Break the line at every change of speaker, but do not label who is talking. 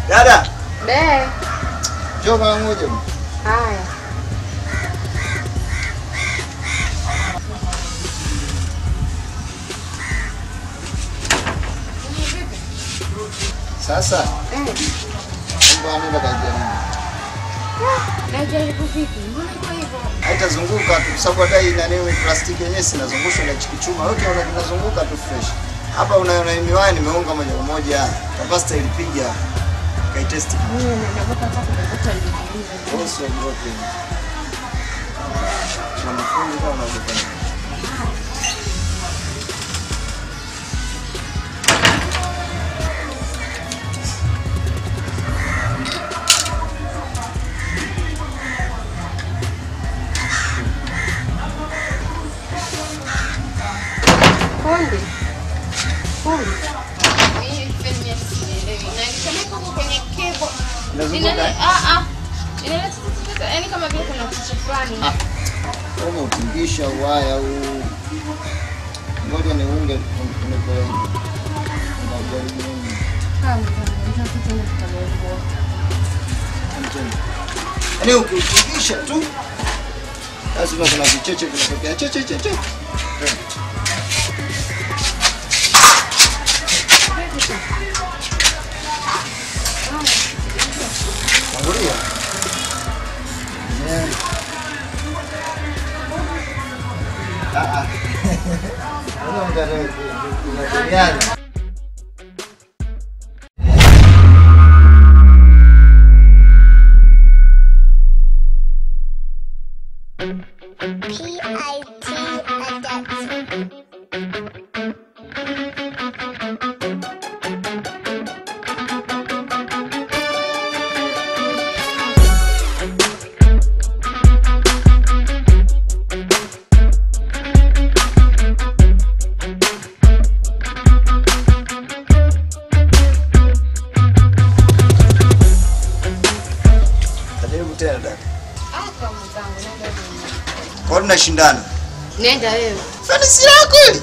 Dada.
Be.
Njoo mara moja.
Haya.
Sasa. Mbona anaenda kajaribu?
Najaribu vipi? Mbona iko hivyo?
Haitazunguka tu sababu hata hii nani plastiki yenyewe sinazungushwa na chikichuma. Yote unazunguka tu fresh. Hapa unaona miwani nimeunga moja kwa moja. Kapasta ilipiga. Kaitest.
Naogopa hata kupata ndio.
Boss wa broken. Wanafunzi kama wanaogopa.
Konde. Konde.
Mimi fanya sielewi. Na nikameka huko kwenye kebo.
Inazunguka.
Inaleta yani kama vile kuna kitu fulani.
Kama utingisha waya au ngoja niunge kunipeleka. Yaani ukitingisha tu lazima kuna vicheche vinatokea. Cheche. Angulia. Kwa nini nashindana?
Nenda wewe.
Fanisi yako hili.